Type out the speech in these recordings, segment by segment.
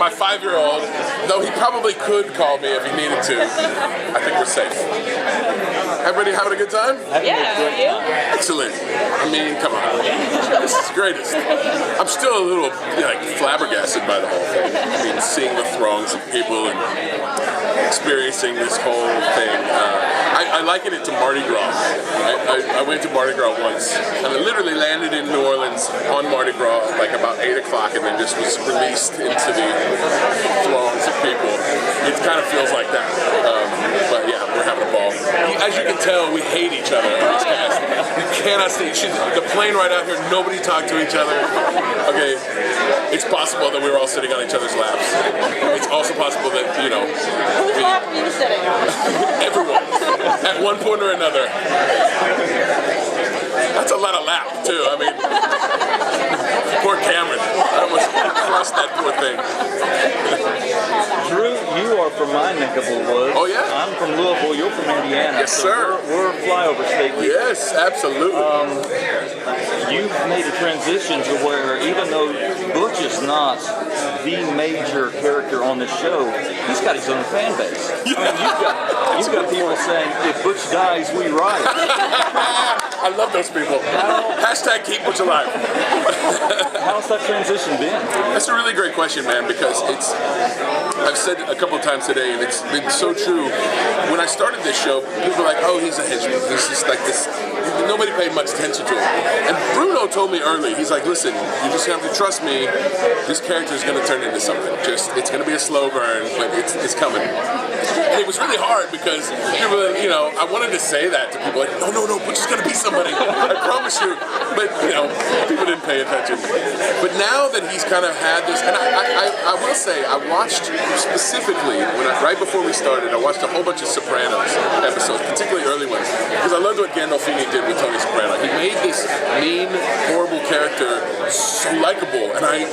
my 5-year-old, though he probably could call me if he needed to. I think we're safe. Everybody having a good time? Yeah, you? Excellent. I mean, come on. This is the greatest. I'm still a little flabbergasted by the whole thing. I mean, seeing the throngs of people and experiencing this whole thing. I liken it to Mardi Gras. I went to Mardi Gras once, and I literally landed in New Orleans on Mardi Gras like about 8 o'clock, and then just was released into the throngs of people. It kind of feels like that. But yeah, we're having a ball. As you can tell, we hate each other on this cast. You cannot see the plane right out here. Nobody talked to each other. Okay, it's possible that we were all sitting on each other's laps. It's also possible that Whose lap were you sitting on? everyone at one point or another. That's a lot of lap too. I mean, poor Cameron. I almost crushed that poor thing. Drew, you are from my neck of the woods. Oh yeah? I'm from Louisville. You're from Indiana. Yes, sir. We're flyover state. Yes, absolutely. You've made a transition to where even though Butch is not the major character on the show, he's got his own fan base. I mean, you've got people saying, if Butch dies, we ride. I love those people. Hashtag keep Butch alive. How's that transition been? That's a really great question, man, because I've said it a couple of times today, and it's been so true. When I started this show, people were like, oh, he's a henchman. He's just like this. Nobody paid much attention to him. And Bruno told me early, he's like, listen, you just have to trust me. This character is going to turn into something. It's going to be a slow burn, but it's coming. And it was really hard because people, I wanted to say that to people, like, no, Butch is going to be somebody. I promise you. But, people didn't pay attention. But now that he's kind of had this, and I will say, I watched specifically, right before we started, I watched a whole bunch of Sopranos episodes, particularly early ones, because I loved what Gandolfini did with Tony Soprano. He made this mean, horrible character so likable, and I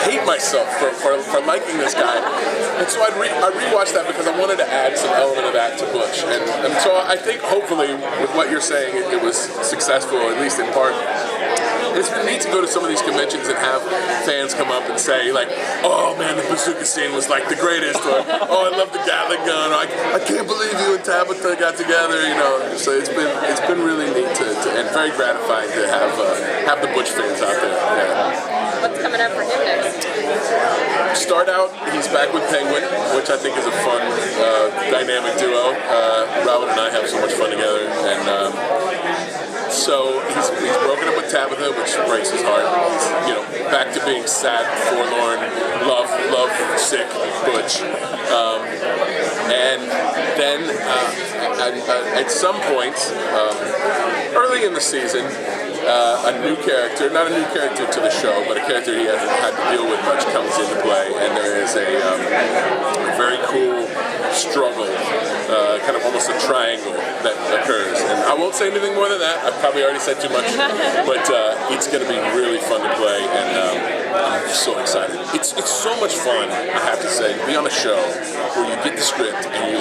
hate myself for liking this guy. And so I rewatched that because I wanted to add some element of that to Butch. And so I think hopefully with what you're saying, it was successful, at least in part. It's been neat to go to some of these conventions and have fans come up and say, like, oh man, the bazooka scene was like the greatest, or oh, I love the Gatling gun, or I can't believe you and Tabitha got together, So it's been really neat and very gratifying to have the Butch fans out there. Yeah. What's coming up for him next? Start out, he's back with Penguin, which I think is a fun, dynamic duo. Robin and I have so much fun together, and so he's broken up with Tabitha, which breaks his heart. He's, back to being sad, forlorn, love sick Butch. And then at some point, early in the season, a new character, not a new character to the show, but a character he hasn't had to deal with much, comes into play, and there is a very cool struggle, kind of almost a triangle that occurs. And I won't say anything more than that. I've probably already said too much, but it's going to be really fun to play, and I'm so excited. It's so much fun, I have to say, to be on a show where you get the script and you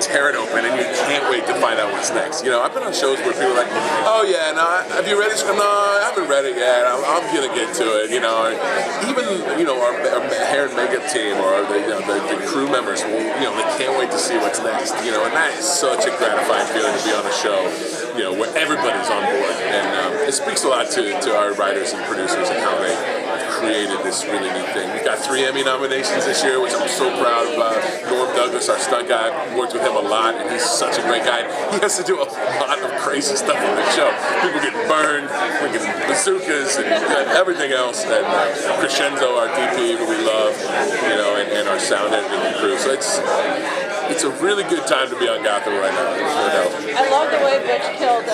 tear it open and you can't wait to find out what's next. I've been on shows where people are like, oh yeah, no, have you read it? No, I haven't read it yet. I'm gonna get to it. Or even our hair and makeup team or the crew members will, they can't wait to see what's next. And that is such a gratifying feeling to be on a show, where everybody's on board, and it speaks a lot to our writers and producers and how they created this really neat thing. We got 3 Emmy nominations this year, which I'm so proud of. Norm Douglas, our stunt guy, worked with him a lot, and he's such a great guy. He has to do a lot of crazy stuff on the show. People getting burned, freaking bazookas, and everything else. And Crescenzo, our DP, who we love, and our sound editing crew. So it's a really good time to be on Gotham right now. There's no doubt. I love the way Butch killed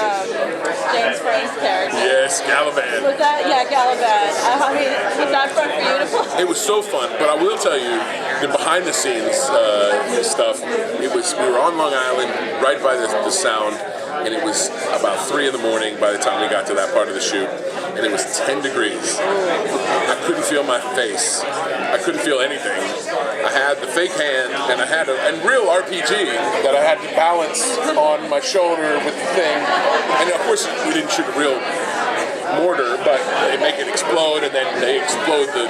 James Frank's character. Yes, Galavan. Was that, Galavan. Was that fun for you to play? It was so fun, but I will tell you, the behind the scenes stuff, we were on Long Island, right by the sound, and it was about 3 in the morning by the time we got to that part of the shoot, and it was 10 degrees. I couldn't feel my face. I couldn't feel anything. I had the fake hand, and I had a real RPG that I had to balance on my shoulder with the thing. And of course, we didn't shoot a real mortar, but they make it explode, and then they explode the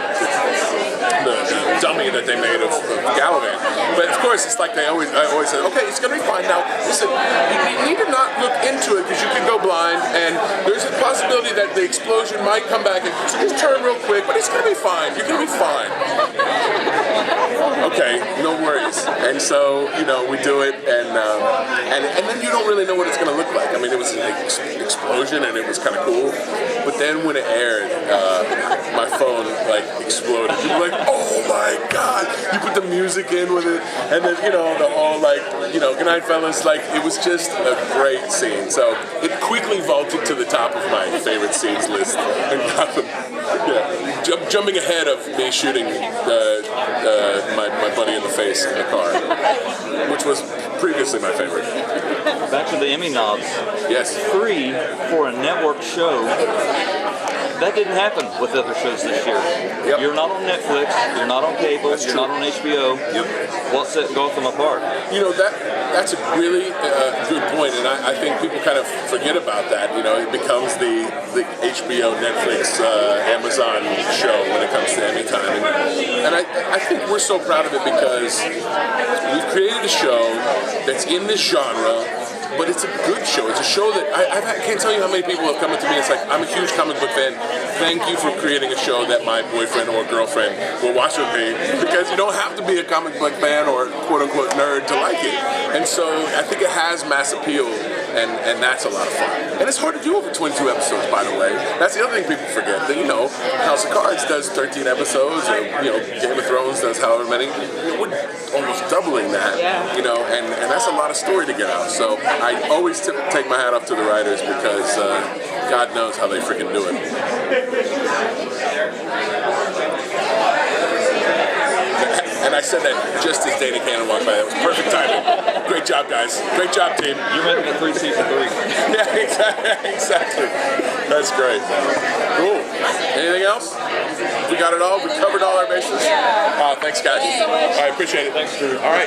the dummy that they made of Gallivant. But of course, it's like I always said, okay, it's going to be fine. Now, listen, you need to not look into it because you can go blind, and there's a possibility that the explosion might come back. And so just turn real quick, but it's going to be fine. You're going to be fine. Okay, no worries. And so, we do it, and then you don't really know what it's going to look like. I mean, it was an explosion, and it was kind of cool. But then when it aired, my phone exploded. People were like, oh my God! You put the music in with it, and then the whole good night, fellas. It was just a great scene. So it quickly vaulted to the top of my favorite scenes list in Gotham. Yeah, jumping ahead of me shooting my buddy in the face in the car, which was previously my favorite. Back to the Emmy nods. Yes. 3 for a network show. That didn't happen with other shows this year. Yep. You're not on Netflix, you're not on cable, That's you're true. not on HBO. Yep. What set Gotham apart? That's a really good point, and I think people kind of forget about that. It becomes the HBO, Netflix, Amazon show when it comes to Emmy time, and I think we're so proud of it because we've created a show that's in this genre. But it's a good show. It's a show that I can't tell you how many people have come up to me. It's like, I'm a huge comic book fan. Thank you for creating a show that my boyfriend or girlfriend will watch with me, because you don't have to be a comic book fan or quote unquote nerd to like it. And so I think it has mass appeal, and that's a lot of fun. And it's hard to do over 22 episodes, by the way. That's the other thing people forget. That House of Cards does 13 episodes, or Game of Thrones does however many. We're almost doubling that. And that's a lot of story to get out. So I always take my hat off to the writers, because God knows how they freaking do it. And I said that just as Dana Cannon walked by. That was perfect timing. Great job, guys. Great job, team. You're making it 3 season 3. Yeah, exactly. That's great. Cool. Anything else? We got it all. We covered all our bases. Yeah. Thanks, guys. Thanks so much. I appreciate it. Thanks, Drew. All right.